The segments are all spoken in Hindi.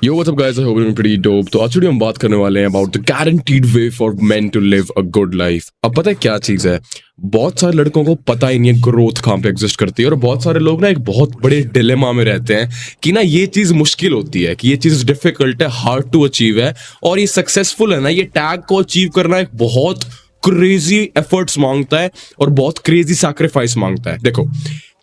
Yo, what's up guys? I hope you're doing pretty dope. तो आज हम बात करने वाले हैं about the guaranteed way for men to live a good life. अब पता है क्या चीज़ है? बहुत सारे लड़कों को पता ही नहीं है ग्रोथ कहाँ पे एग्जिस्ट करती है, और बहुत सारे लोग ना एक बहुत बड़े डिलेमा में रहते हैं कि ना ये चीज़ मुश्किल होती है, कि ये चीज़ डिफिकल्ट है, हार्ड टू अचीव है, और ये सक्सेसफुल है ना, ये टैग को अचीव करना एक बहुत क्रेजी एफर्ट्स मांगता है और बहुत क्रेजी सैक्रिफाइस मांगता है। देखो,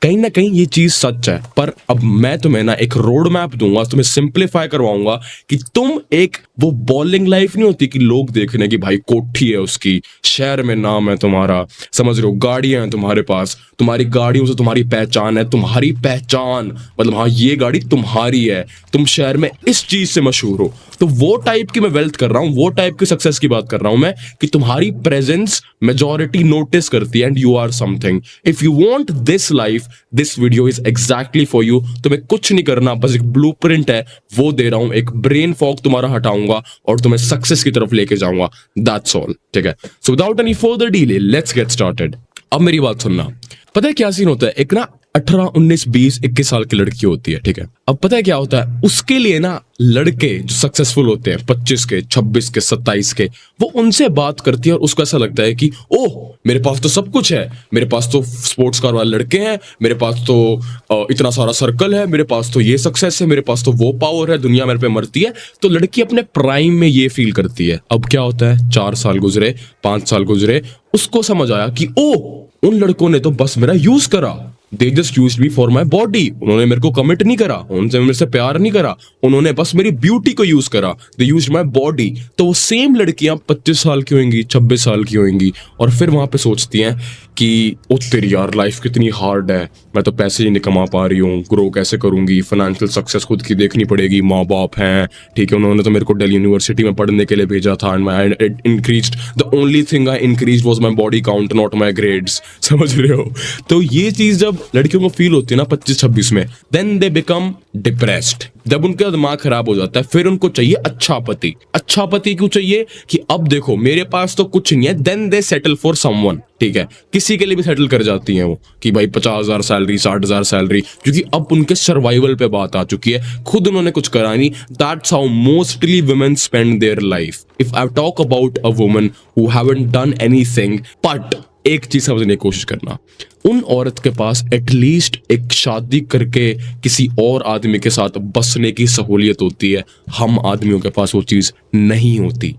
कहीं ना कहीं ये चीज सच है, पर अब मैं तुम्हें ना एक रोड मैप दूंगा, तुम्हें सिंप्लीफाई करवाऊंगा कि तुम एक वो बॉलिंग लाइफ नहीं होती कि लोग देख रहे हैं कि भाई कोठी है उसकी, शहर में नाम है तुम्हारा, समझ रहे हो, गाड़ियां हैं तुम्हारे पास, तुम्हारी गाड़ियों से तुम्हारी पहचान है, तुम्हारी पहचान मतलब हाँ ये गाड़ी तुम्हारी है, तुम शहर में इस चीज से मशहूर हो। तो वो टाइप की मैं वेल्थ कर रहा हूँ, वो टाइप की सक्सेस की बात कर रहा हूं मैं, कि तुम्हारी प्रेजेंस मेजॉरिटी नोटिस करती है and you are something. If you want this life, this video is exactly for you. तुम्हें कुछ नहीं करना, बस एक ब्लूप्रिंट है वो दे रहा हूं, एक ब्रेन फॉग तुम्हारा हटाऊंगा और तुम्हें सक्सेस की तरफ लेके जाऊंगा। दैट्स ऑल, ठीक है। So without any further delay let's get started. अब मेरी बात सुनना, पता है क्या सीन होता है? एक ना 18, 19, 20, 21 साल की लड़की होती है, ठीक है। अब पता है क्या होता है उसके लिए ना, लड़के जो सक्सेसफुल होते हैं 25 के, 26 के, 27 के, वो उनसे बात करती है और उसको ऐसा लगता है कि ओह मेरे पास तो सब कुछ है, मेरे पास तो स्पोर्ट्स कार वाले लड़के हैं, मेरे पास तो इतना सारा सर्कल है, मेरे पास तो ये सक्सेस है, मेरे पास तो वो पावर है, दुनिया मेरे पे मरती है। तो लड़की अपने प्राइम में ये फील करती है। अब क्या होता है, 4 साल गुजरे, 5 साल गुजरे, उसको समझ आया कि ओह उन लड़कों ने तो बस मेरा यूज करा, They just used me for my body. उन्होंने मेरे को कमिट नहीं करा, उनसे मेरे से प्यार नहीं करा, उन्होंने बस मेरी ब्यूटी को यूज करा। They used my body. तो वो सेम लड़कियां 25 साल की होंगी, 26 साल की होंगी, और फिर वहां पे सोचती हैं कि ओ तेरी यार लाइफ कितनी हार्ड है, मैं तो पैसे ही नहीं कमा पा रही हूँ, ग्रो कैसे करूंगी, फाइनेंशियल सक्सेस खुद की देखनी पड़ेगी, माँ बाप हैं, ठीक है, उन्होंने तो मेरे को दिल्ली यूनिवर्सिटी में पढ़ने के लिए भेजा था, and my increased, the only thing I increased was my body count, not my grades. समझ रहे हो? तो ये चीज जब लड़कियों को फील होती है ना 25-26 में, देन दे बिकम डिप्रेस्ड। जब उनका दिमाग खराब हो जाता है, फिर उनको चाहिए अच्छा पति। अच्छा पति क्यों चाहिए? कि अब देखो मेरे पास तो कुछ नहीं है, then they settle for someone, ठीक है, किसी के लिए भी सेटल कर जाती हैं वो, कि भाई 50,000 सैलरी, 60,000 सैलरी, क्योंकि अब उनके सर्वाइवल पे बात आ चुकी है, खुद उन्होंने कुछ करा नहीं। That's how mostly women spend their life. If I talk about a woman who haven't done anything, but एक चीज समझने की कोशिश करना, उन औरत के पास एटलीस्ट एक शादी करके किसी और आदमी के साथ बसने की सहूलियत होती है। हम आदमियों के पास वो चीज नहीं होती।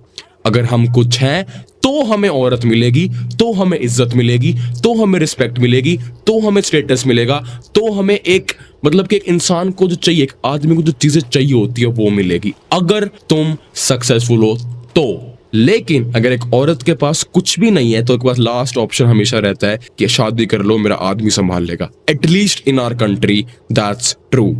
अगर हम कुछ हैं तो हमें औरत मिलेगी, तो हमें इज्जत मिलेगी, तो हमें रिस्पेक्ट मिलेगी, तो हमें स्टेटस मिलेगा, तो हमें एक मतलब कि एक इंसान को जो चाहिए, एक आदमी को जो चीजें चाहिए होती है वो मिलेगी, अगर तुम सक्सेसफुल हो तो। लेकिन अगर एक औरत के पास कुछ भी नहीं है तो एक पास लास्ट ऑप्शन हमेशा रहता है कि शादी कर लो, मेरा आदमी संभाल लेगा। At least in our country that's true,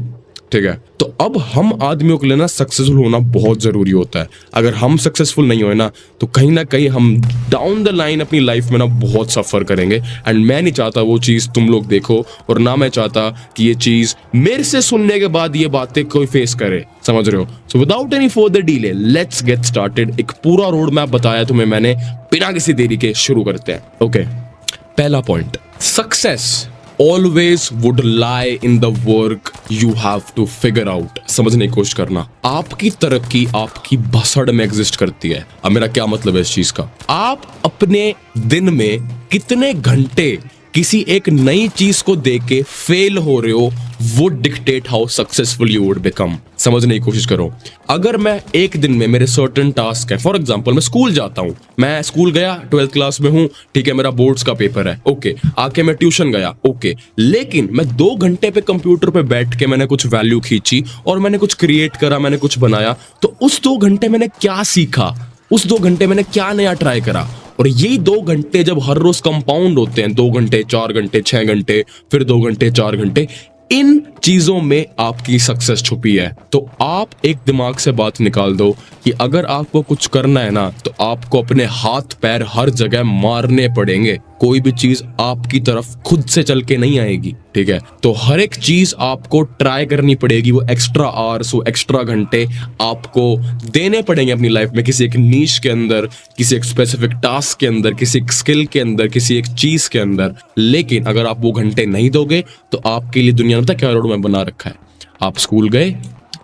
ठीक है। तो अब हम आदमियों के लिए ना सक्सेसफुल होना बहुत जरूरी होता है। अगर हम सक्सेसफुल नहीं होए ना तो कहीं ना कहीं हम डाउन द लाइन अपनी लाइफ में ना बहुत सफर करेंगे, एंड मैं नहीं चाहता वो चीज तुम लोग देखो, और ना मैं चाहता कि ये चीज मेरे से सुनने के बाद ये बातें कोई फेस करे। समझ रहे हो? So without any further delay let's get started. एक पूरा रोड मैप बताया तुम्हें मैंने, बिना किसी देरी के शुरू करते हैं। ओके, पहला point, success always would lie in the work you have to figure out। समझने की कोशिश करना, आपकी तरक्की आपकी भसड़ में एग्जिस्ट करती है। अब मेरा क्या मतलब है इस चीज का? आप अपने दिन में कितने घंटे किसी एक नई चीज को देख के फेल हो रहे हो, वो dictate how successful you would become. समझने की कोशिश करो। अगर मैं एक दिन में मेरे सर्टेन टास्क है, फॉर एग्जांपल मैं स्कूल जाता हूं, मैं स्कूल गया, 12th क्लास में हूं, ठीक है, मेरा बोर्ड्स का पेपर है, ओके, आके मैं ट्यूशन गया, ओके, लेकिन मैं 2 घंटे पे कंप्यूटर पे बैठ के मैंने कुछ वैल्यू खींची और मैंने कुछ क्रिएट करा, मैंने कुछ बनाया, तो उस 2 घंटे मैंने क्या सीखा, उस 2 घंटे मैंने क्या नया ट्राई करा? और यही 2 घंटे जब हर रोज कंपाउंड होते हैं, 2 घंटे, 4 घंटे, 6 घंटे, फिर 2 घंटे, 4 घंटे, इन चीजों में आपकी सक्सेस छुपी है। तो आप एक दिमाग से बात निकाल दो कि अगर आपको कुछ करना है ना तो आपको अपने हाथ पैर हर जगह मारने पड़ेंगे। कोई भी चीज आपकी तरफ खुद से चल के नहीं आएगी, ठीक है। तो हर एक चीज आपको ट्राई करनी पड़ेगी, वो एक्स्ट्रा आवर्स, वो एक्स्ट्रा घंटे आपको देने पड़ेंगे अपनी लाइफ में, किसी एक नीश के अंदर, किसी एक स्पेसिफिक टास्क के अंदर, किसी एक स्किल के अंदर, किसी एक चीज के अंदर। लेकिन अगर आप वो घंटे नहीं दोगे तो आपके लिए दुनिया में क्या रोड मैप बना रखा है। आप स्कूल गए,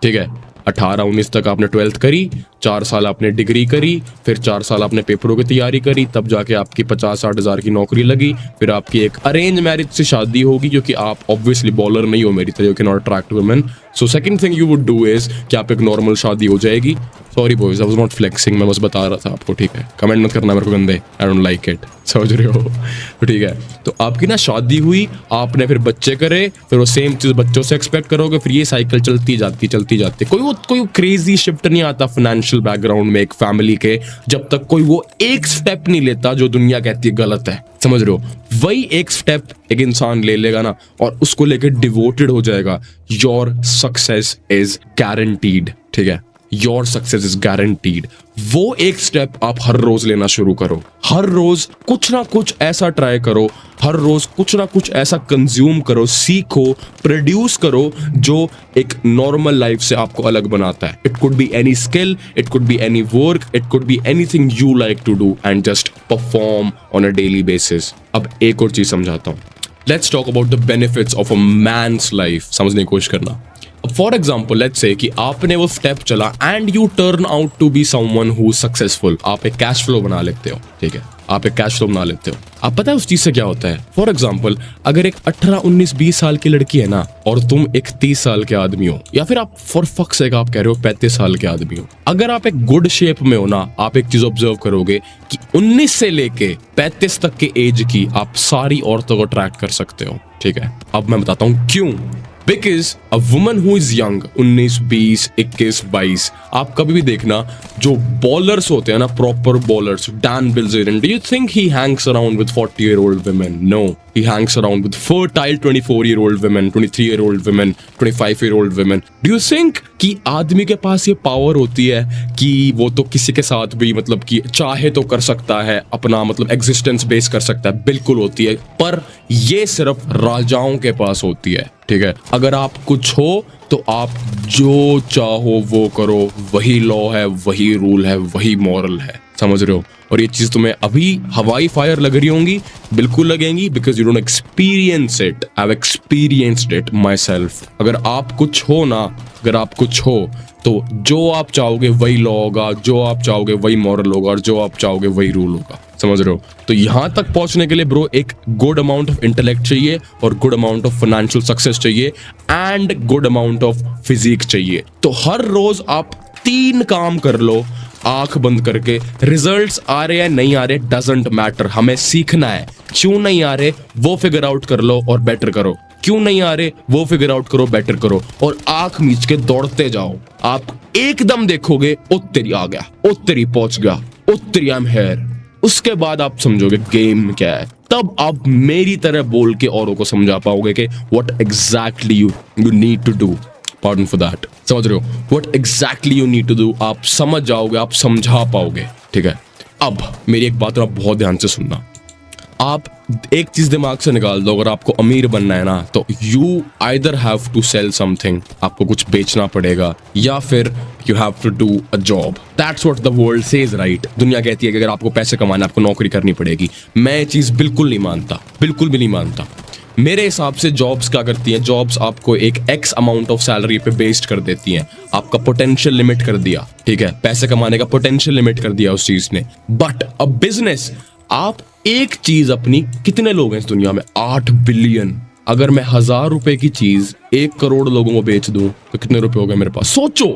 ठीक है, 18-19 तक आपने 12th करी, 4 साल आपने डिग्री करी, फिर 4 साल आपने पेपरों की तैयारी करी, तब जाके आपकी 50-60 हज़ार की नौकरी लगी, फिर आपकी एक अरेंज मैरिज से शादी होगी, क्योंकि आप ऑब्वियसली बॉलर नहीं हो मेरी तरह, you can not attract women. So second thing you would do is कि आप एक नॉर्मल शादी हो जाएगी। Sorry boys, I was not flexing, मैं बस बता रहा था आपको, ठीक है? कमेंट मत करना मेरे को गंदे, आई डोंट लाइक इट, समझ रहे हो? तो ठीक है, तो आपकी ना शादी हुई, आपने फिर बच्चे करे, फिर वो सेम चीज बच्चों से एक्सपेक्ट करोगे, फिर ये साइकिल चलती जाती। कोई क्रेजी शिफ्ट नहीं आता फाइनेंशियल बैकग्राउंड में एक फैमिली के, जब तक कोई वो एक स्टेप नहीं लेता जो दुनिया कहती है गलत है, समझ रहे हो? वही एक स्टेप एक इंसान ले लेगा ना, और उसको लेकर डिवोटेड हो जाएगा, योर सक्सेस इज गारंटीड, ठीक है? Your success is guaranteed. वो एक स्टेप आप हर रोज लेना शुरू करो, हर रोज कुछ ना कुछ ऐसा ट्राई करो, हर रोज कुछ ना कुछ ऐसा कंज्यूम करो, सीखो, प्रोड्यूस करो जो एक नॉर्मल लाइफ से आपको अलग बनाता है। It could be any skill, it could be any work, it could be anything you like to do and just perform on a daily basis. अब एक और चीज समझाता हूं, let's talk about the benefits of a man's life. समझने की कोशिश करना। फॉर एग्जाम्पल लेट्स से कि आपने वो स्टेप चला and you turn out to be someone who successful. आप एक कैश फ्लो बना लेते हो, ठीक है? आप एक कैश फ्लो बना लेते हो। आप पता है उस चीज से क्या होता है? फॉर एग्जाम्पल अगर एक 18, 19, 20 साल की लड़की है ना, और तुम एक 30 साल के आदमी हो, या फिर आप फॉर फक सेक आप कह रहे हो 35 साल के आदमी हो, अगर आप एक गुड शेप में हो ना, आप एक चीज ऑब्जर्व करोगे कि 19 से लेके 35 तक के एज की आप सारी औरतों को ट्रैक कर सकते हो, ठीक है? अब मैं बताता हूँ क्यों। Because a woman who is young, 19, 20, 21, 22, आप कभी भी देखना जो बॉलर्स होते हैं ना, proper bowlers, Dan Bilzerian, do you think he hangs around with 40-year-old women? No, he hangs around with fertile 24-year-old women, 23-year-old women, 25-year-old women. Do you think कि आदमी के पास ये पावर होती है कि वो तो किसी के साथ भी मतलब कि चाहे तो कर सकता है, अपना मतलब एग्जिस्टेंस बेस कर सकता है? बिल्कुल होती है, पर ये सिर्फ राजाओं के पास होती है, ठीक है? अगर आप कुछ हो तो आप जो चाहो वो करो, वही लॉ है, वही रूल है, वही मॉरल है, समझ रहे हो? और ये चीज तुम्हें अभी हवाई फायर लग रही होंगी, बिल्कुल लगेंगी, because you don't experience it. I have experienced it my self. अगर आप कुछ हो ना, अगर आप कुछ हो तो जो आप चाहोगे वही लॉ होगा, जो आप चाहोगे वही मॉरल होगा, और जो आप चाहोगे वही रूल होगा, समझ रहे हो? तो यहां तक पहुंचने के लिए ब्रो एक गुड अमाउंट ऑफ इंटेलेक्ट चाहिए, और good amount of financial success चाहिए, and good amount of physique चाहिए। तो हर रोज आप 3 काम कर लो आंख बंद करके। रिजल्ट्स आ रहे हैं नहीं आ रहे डजंट मैटर, हमें सीखना है। क्यों नहीं आ रहे वो फिगर आउट कर लो और बेटर करो। क्यों नहीं आ रहे वो फिगर आउट करो, बेटर करो, और आंख मीच के दौड़ते जाओ। आप एकदम देखोगे ओ तेरी आ गया, ओ तेरी पहुंच गया, ओ तेरी आई एम हियर। उसके बाद आप समझोगे गेम क्या है, तब आप मेरी तरह बोल के औरों को समझा पाओगे कि what exactly you need to do. Pardon for that, समझ रहे हो? What exactly you need to do, आप समझ जाओगे, आप समझा पाओगे, ठीक है? अब मेरी एक बात आप बहुत ध्यान से सुनना। आप एक चीज दिमाग से निकाल दो, अगर आपको अमीर बनना है ना, तो you either have to sell something, आपको कुछ बेचना पड़ेगा, या फिर you have to do a job. That's what the world says, right? दुनिया कहती है कि अगर आपको पैसे कमाना है आपको नौकरी करनी पड़ेगी। मैं ये चीज बिल्कुल नहीं मानता, बिल्कुल भी नहीं मानता। मेरे हिसाब से जॉब्स क्या करती हैं, जॉब्स आपको एक एक्स अमाउंट ऑफ सैलरी पे बेस्ड कर देती हैं। आपका पोटेंशियल लिमिट कर दिया, ठीक है? पैसे कमाने का पोटेंशियल लिमिट कर दिया उस चीज ने। बट अ बिजनेस, आप एक चीज अपनी, कितने लोग हैं इस दुनिया में? 8 बिलियन। अगर मैं 1000 रुपए की चीज 1 करोड़ लोगों को बेच दूं तो कितने रुपए हो गए मेरे पास? सोचो,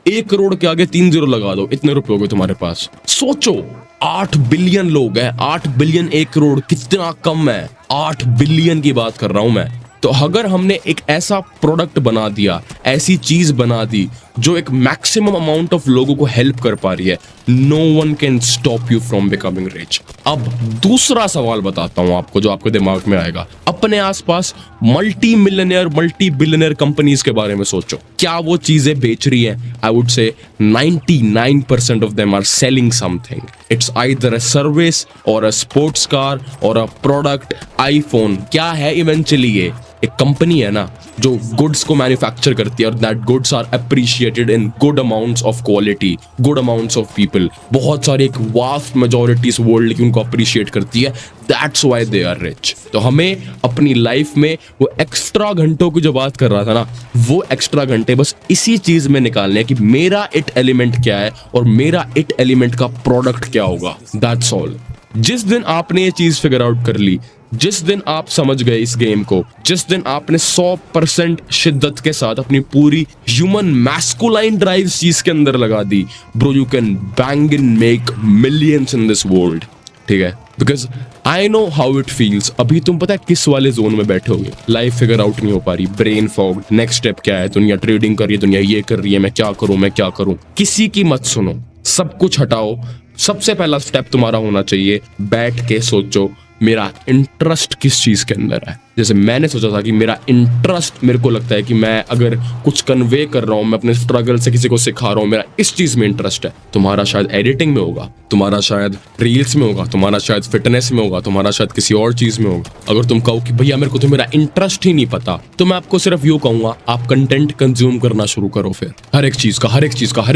1 करोड़ के आगे 3 जीरो लगा दो, इतने रुपए हो गए तुम्हारे पास। सोचो, 8 बिलियन लोग हैं, 8 बिलियन 1 करोड़ कितना कम है? 8 बिलियन की बात कर रहा हूं मैं। तो अगर हमने एक ऐसा प्रोडक्ट बना दिया, ऐसी चीज बना दी जो एक मैक्सिमम अमाउंट ऑफ लोगों को हेल्प कर पा रही है, no one can stop you from becoming rich. अब दूसरा सवाल बताता हूं आपको जो आपके दिमाग में आएगा। अपने आसपास multi millionaire, multi billionaire companies के बारे में सोचो, क्या वो चीजें बेच रही हैं? आई would say 99% of them are selling something. It's either a service or a sports car और अ प्रोडक्ट। आईफोन क्या है इवेंचुअली? ये एक कंपनी है ना जो गुड्स को मैन्युफैक्चर करती है और that goods are appreciated in good amounts of quality, good amounts of people, बहुत सारी एक वास्ट मेजॉरिटी इस वर्ल्ड की उनको अप्रिशिएट करती है, that's why they are rich. तो हमें अपनी लाइफ में वो एक्स्ट्रा घंटों की जो बात कर रहा था ना, वो एक्स्ट्रा घंटे बस इसी चीज में निकालने हैं कि मेरा इट एलिमेंट क्या है और मेरा इट एलिमेंट का प्रोडक्ट क्या होगा, दैट्स ऑल। जिस दिन आपने ये चीज फिगर आउट कर ली, जिस दिन आप समझ गए इस गेम को, जिस दिन आपने 100% शिद्दत के साथ अपनी पूरी ह्यूमन मैस्कुलाइन ड्राइव चीज के अंदर लगा दी, bro you can bang and make millions in this world, ठीक है? Because I know how it feels. अभी तुम पता है किस वाले जोन में बैठे होगे, लाइफ फिगर आउट नहीं हो पा रही, ब्रेन फॉग, नेक्स्ट स्टेप क्या है, दुनिया ट्रेडिंग कर रही है, दुनिया ये कर रही है, मैं क्या करूं, मैं क्या करूं। किसी की मत सुनो, सब कुछ हटाओ। सबसे पहला स्टेप तुम्हारा होना चाहिए, बैठ के सोचो मेरा इंटरेस्ट किस चीज के अंदर है। जैसे मैंने सोचा था कि मेरा इंटरेस्ट, मेरे को लगता है कि मैं अगर कुछ कन्वे कर रहा हूं, मैं अपने स्ट्रगल से किसी को सिखा रहा हूं, मेरा इस चीज में इंटरेस्ट है। तुम्हारा शायद एडिटिंग में होगा, तुम्हारा शायद रील्स में होगा, तुम्हारा शायद फिटनेस में होगा, तुम्हारा शायद किसी और चीज में होगा। अगर तुम कहो कि भैया मेरे को तो मेरा इंटरेस्ट ही नहीं पता, तो मैं आपको सिर्फ यूं कहूंगा, आप कंटेंट कंज्यूम करना शुरू करो। फिर हर एक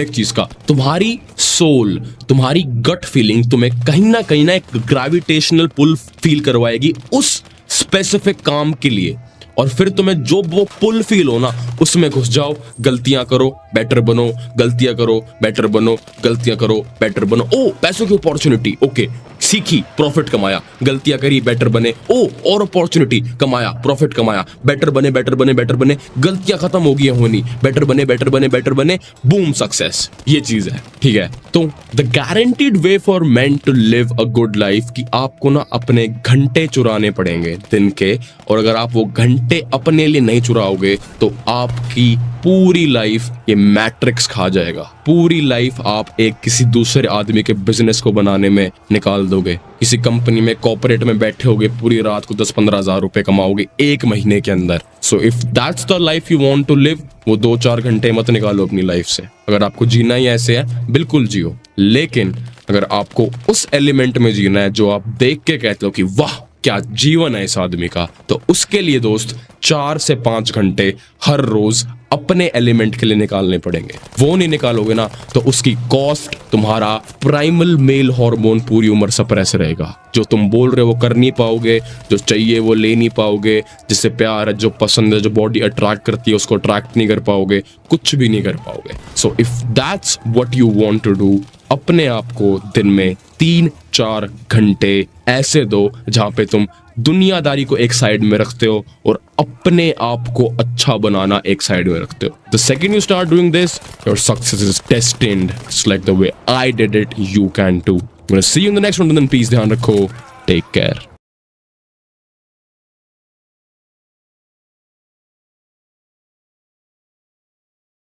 चीज का तुम्हारी सोल, तुम्हारी गट फीलिंग तुम्हें कहीं ना एक ग्रेविटेशनल पुल फील करवाएगी उस स्पेसिफिक काम के लिए, और फिर तुम्हें जो वो पुल फील हो ना, उसमें घुस जाओ, गलतियां करो, बेटर बनो, गलतियां करो, बेटर बनो, गलतियां करो, बेटर बनो। ओ पैसों की अपॉर्चुनिटी, ओके, सीखी, प्रॉफिट कमाया, गलतियां करी, बेटर बने, ओ और अपॉर्चुनिटी, कमाया, प्रॉफिट कमाया, बेटर बने, गलतियां खत्म हो गई होनी, बेटर बने, बूम, सक्सेस। ये चीज है, ठीक है? तो the guaranteed way for man to live a good life कि आपको ना अपने घंटे चुराने पड़ेंगे दिन के, और अगर आप वो घंटे अपने लिए नहीं चुराओगे तो आपकी पूरी लाइफ ये मैट्रिक्स खा जाएगा। पूरी लाइफ आप एक किसी दूसरे आदमी के बिजनेस को बनाने में निकाल दोगे। किसी कंपनी में कॉर्पोरेट में बैठे होगे, पूरी रात को 10-15 हजार रुपए कमाओगे एक महीने के अंदर। So if that's the life you want to live, वो 2-4 घंटे मत निकालो अपनी लाइफ से। अगर आपको जीना ही ऐसे है, बिल्कुल जियो, लेकिन अगर आपको उस एलिमेंट में जीना है जो आप देख के कहते हो कि वाह क्या जीवन है इस आदमी का, तो उसके लिए दोस्त 4 से 5 घंटे हर रोज अपने एलिमेंट के लिए निकालने पड़ेंगे। वो नहीं निकालोगे ना तो उसकी कॉस्ट तुम्हारा प्राइमल मेल हार्मोन पूरी उम्र सप्रेस रहेगा। जो तुम बोल रहे हो वो कर नहीं पाओगे, जो चाहिए वो ले नहीं पाओगे, जिससे प्यार है, जो पसंद है, जो बॉडी अट्रैक्ट करती है उसको अट्रैक्ट नहीं कर पाओगे, कुछ भी नहीं कर पाओगे। So if that's what you want to do, अपने आप को दिन में 3-4 घंटे ऐसे दो जहां पे तुम दुनियादारी को एक साइड में रखते हो और अपने आप को अच्छा बनाना एक साइड में रखते हो। The second you start doing this, your success is destined. It's like the way I did it, you can too. I'm gonna see you in the next one, and then peace, ध्यान रखो, take care.